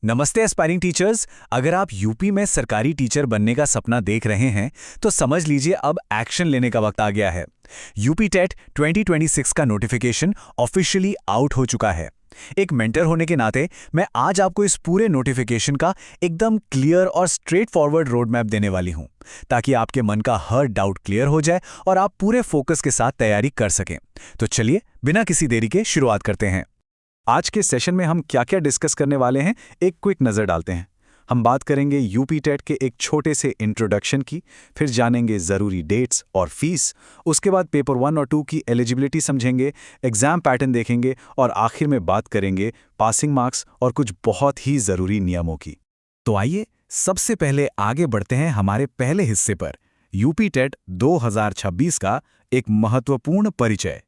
नमस्ते aspiring teachers. अगर आप यूपी में सरकारी टीचर बनने का सपना देख रहे हैं तो समझ लीजिए अब एक्शन लेने का वक्त आ गया है। यूपी टेट 2026 का नोटिफिकेशन ऑफिशियली आउट हो चुका है। एक मेंटर होने के नाते मैं आज आपको इस पूरे नोटिफिकेशन का एकदम क्लियर और स्ट्रेट फॉरवर्ड रोड मैप देने वाली हूं, ताकि आपके मन का हर डाउट क्लियर हो जाए और आप पूरे फोकस के साथ तैयारी कर सकें। तो चलिए बिना किसी देरी के शुरुआत करते हैं। आज के सेशन में हम क्या क्या डिस्कस करने वाले हैं, एक क्विक नज़र डालते हैं। हम बात करेंगे यूपी टेट के एक छोटे से इंट्रोडक्शन की, फिर जानेंगे ज़रूरी डेट्स और फीस, उसके बाद पेपर 1 और 2 की एलिजिबिलिटी समझेंगे, एग्ज़ाम पैटर्न देखेंगे और आखिर में बात करेंगे पासिंग मार्क्स और कुछ बहुत ही ज़रूरी नियमों की। तो आइए सबसे पहले आगे बढ़ते हैं हमारे पहले हिस्से पर, यूपी टेट 2026 का एक महत्वपूर्ण परिचय।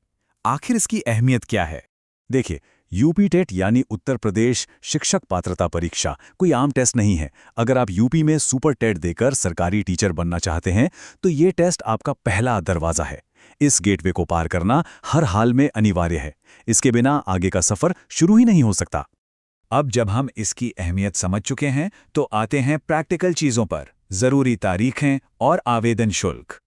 आखिर इसकी अहमियत क्या है? देखिए, यूपी टेट यानी उत्तर प्रदेश शिक्षक पात्रता परीक्षा कोई आम टेस्ट नहीं है। अगर आप यूपी में सुपर टेट देकर सरकारी टीचर बनना चाहते हैं तो ये टेस्ट आपका पहला दरवाजा है। इस गेटवे को पार करना हर हाल में अनिवार्य है। इसके बिना आगे का सफर शुरू ही नहीं हो सकता। अब जब हम इसकी अहमियत समझ चुके हैं तो आते हैं प्रैक्टिकल चीजों पर, जरूरी तारीखें और आवेदन शुल्क।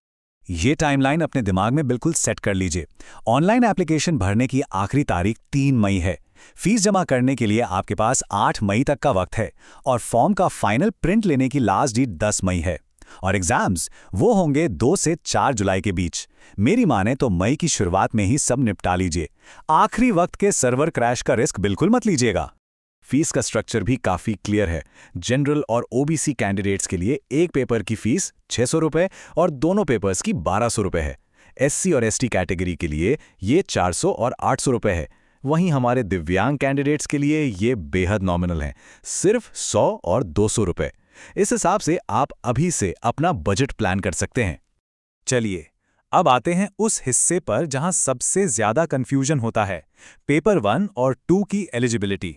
ये टाइमलाइन अपने दिमाग में बिल्कुल सेट कर लीजिए। ऑनलाइन एप्लीकेशन भरने की आखिरी तारीख 3 मई है। फीस जमा करने के लिए आपके पास 8 मई तक का वक्त है और फॉर्म का फाइनल प्रिंट लेने की लास्ट डेट 10 मई है। और एग्जाम्स वो होंगे 2 से 4 जुलाई के बीच। मेरी माने तो मई की शुरुआत में ही सब निपटा लीजिए। आखिरी वक्त के सर्वर क्रैश का रिस्क बिल्कुल मत लीजिएगा। फीस का स्ट्रक्चर भी काफी क्लियर है। जनरल और ओबीसी कैंडिडेट्स के लिए एक पेपर की फीस 600 रुपए और दोनों पेपर्स की 1200 रुपए है। एससी और एसटी कैटेगरी के लिए ये 400 और 800 रुपए है। वहीं हमारे दिव्यांग कैंडिडेट्स के लिए ये बेहद नॉमिनल है, सिर्फ 100 और 200 रुपए। इस हिसाब से आप अभी से अपना बजट प्लान कर सकते हैं। चलिए अब आते हैं उस हिस्से पर जहां सबसे ज्यादा कंफ्यूजन होता है, पेपर 1 और 2 की एलिजिबिलिटी।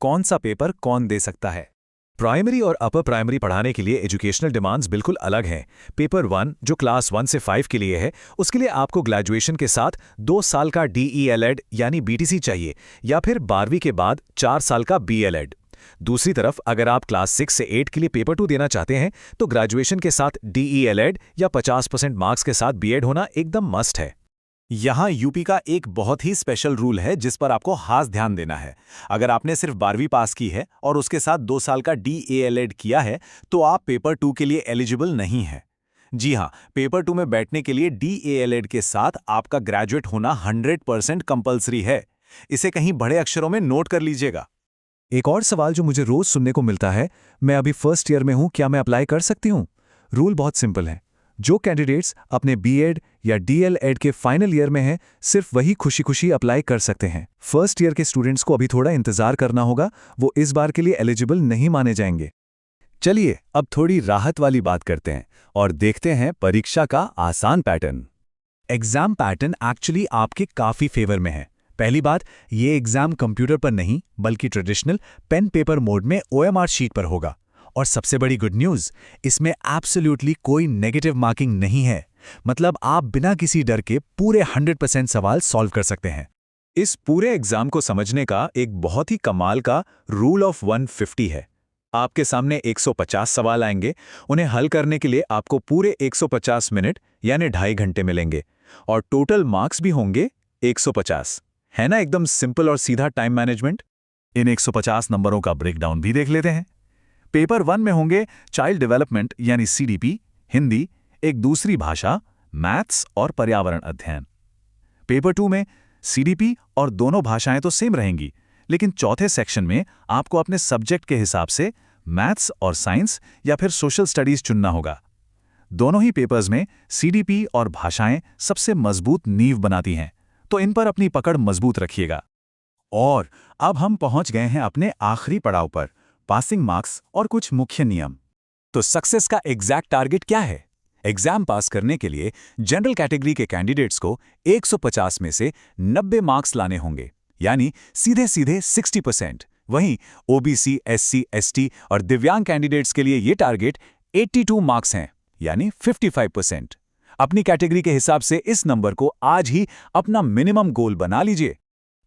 कौन सा पेपर कौन दे सकता है? प्राइमरी और अपर प्राइमरी पढ़ाने के लिए एजुकेशनल डिमांड्स बिल्कुल अलग हैं। पेपर 1 जो क्लास 1 से 5 के लिए है, उसके लिए आपको ग्रेजुएशन के साथ 2 साल का डीईएलएड यानी बीटीसी चाहिए, या फिर 12वीं के बाद 4 साल का बीएलएड। दूसरी तरफ अगर आप क्लास 6 से 8 के लिए पेपर 2 देना चाहते हैं तो ग्रेजुएशन के साथ डीईएलएड या 50% मार्क्स के साथ बीएड होना एकदम मस्ट है। यहाँ यूपी का एक बहुत ही स्पेशल रूल है जिस पर आपको खास ध्यान देना है। अगर आपने सिर्फ 12वीं पास की है और उसके साथ 2 साल का डीएलएड किया है तो आप पेपर 2 के लिए एलिजिबल नहीं है। जी हाँ, पेपर 2 में बैठने के लिए डीएलएड के साथ आपका ग्रेजुएट होना 100% कंपलसरी है। इसे कहीं बड़े अक्षरों में नोट कर लीजिएगा। एक और सवाल जो मुझे रोज सुनने को मिलता है, मैं अभी फर्स्ट ईयर में हूं, क्या मैं अप्लाई कर सकती हूं? रूल बहुत सिंपल है। जो कैंडिडेट्स अपने बीएड या डीएलएड के फाइनल ईयर में हैं, सिर्फ वही खुशी खुशी अप्लाई कर सकते हैं। फर्स्ट ईयर के स्टूडेंट्स को अभी थोड़ा इंतजार करना होगा, वो इस बार के लिए एलिजिबल नहीं माने जाएंगे। चलिए अब थोड़ी राहत वाली बात करते हैं और देखते हैं परीक्षा का आसान पैटर्न। एग्जाम पैटर्न एक्चुअली आपके काफी फेवर में है। पहली बात, ये एग्जाम कंप्यूटर पर नहीं बल्कि ट्रेडिशनल पेन पेपर मोड में ओएमआर शीट पर होगा। और सबसे बड़ी गुड न्यूज़, इसमें एब्सोल्युटली कोई नेगेटिव मार्किंग नहीं है। मतलब आप बिना किसी डर के पूरे 100% सवाल सॉल्व कर सकते हैं। इस पूरे एग्जाम को समझने का एक बहुत ही कमाल का रूल ऑफ 150 है। आपके सामने 150 सवाल आएंगे, उन्हें हल करने के लिए आपको पूरे 150 मिनट यानी 2.5 घंटे मिलेंगे और टोटल मार्क्स भी होंगे 150। है ना एकदम सिंपल और सीधा टाइम मैनेजमेंट। इन 150 नंबरों का ब्रेकडाउन भी देख लेते हैं। पेपर 1 में होंगे चाइल्ड डेवलपमेंट यानी सीडीपी, हिंदी, एक दूसरी भाषा, मैथ्स और पर्यावरण अध्ययन। पेपर 2 में सीडीपी और दोनों भाषाएं तो सेम रहेंगी, लेकिन चौथे सेक्शन में आपको अपने सब्जेक्ट के हिसाब से मैथ्स और साइंस या फिर सोशल स्टडीज चुनना होगा। दोनों ही पेपर्स में सीडीपी और भाषाएं सबसे मजबूत नींव बनाती हैं, तो इन पर अपनी पकड़ मजबूत रखिएगा। और अब हम पहुंच गए हैं अपने आखिरी पड़ाव पर, पासिंग मार्क्स और कुछ मुख्य नियम। तो सक्सेस का एग्जैक्ट टारगेट क्या है? एग्जाम पास करने के लिए जनरल कैटेगरी के कैंडिडेट्स को 150 में से 90 मार्क्स लाने होंगे, यानी सीधे सीधे 60%। वहीं ओबीसी, एससी, एसटी और दिव्यांग कैंडिडेट्स के लिए ये टारगेट 82 मार्क्स हैं, यानी 55%। अपनी कैटेगरी के हिसाब से इस नंबर को आज ही अपना मिनिमम गोल बना लीजिए।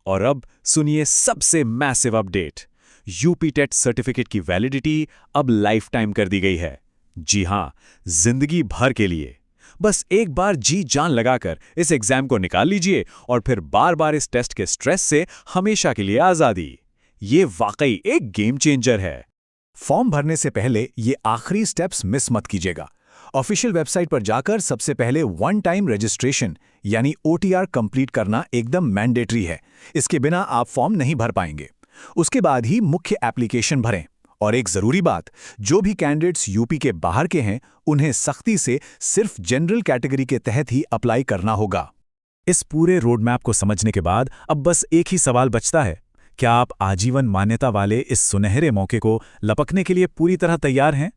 और अब सुनिए सबसे massive update. UP TET certificate की वैलिडिटी अब लाइफ टाइम कर दी गई है। जी हां, जिंदगी भर के लिए। बस एक बार जी जान लगाकर इस एग्जाम को निकाल लीजिए और फिर बार बार इस टेस्ट के स्ट्रेस से हमेशा के लिए आजादी। ये वाकई एक गेम चेंजर है। फॉर्म भरने से पहले ये आखिरी स्टेप्स मिस मत कीजिएगा। ऑफिशियल वेबसाइट पर जाकर सबसे पहले वन टाइम रजिस्ट्रेशन यानी OTR कंप्लीट करना एकदम मैंडेटरी है। इसके बिना आप फॉर्म नहीं भर पाएंगे। उसके बाद ही मुख्य एप्लीकेशन भरें। और एक जरूरी बात, जो भी कैंडिडेट्स यूपी के बाहर के हैं, उन्हें सख्ती से सिर्फ जनरल कैटेगरी के तहत ही अप्लाई करना होगा। इस पूरे रोड मैप को समझने के बाद अब बस एक ही सवाल बचता है, क्या आप आजीवन मान्यता वाले इस सुनहरे मौके को लपकने के लिए पूरी तरह तैयार हैं?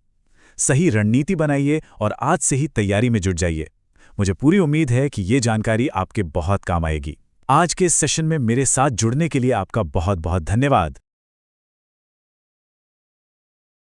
सही रणनीति बनाइए और आज से ही तैयारी में जुट जाइए। मुझे पूरी उम्मीद है कि ये जानकारी आपके बहुत काम आएगी। आज के इस सेशन में मेरे साथ जुड़ने के लिए आपका बहुत बहुत धन्यवाद।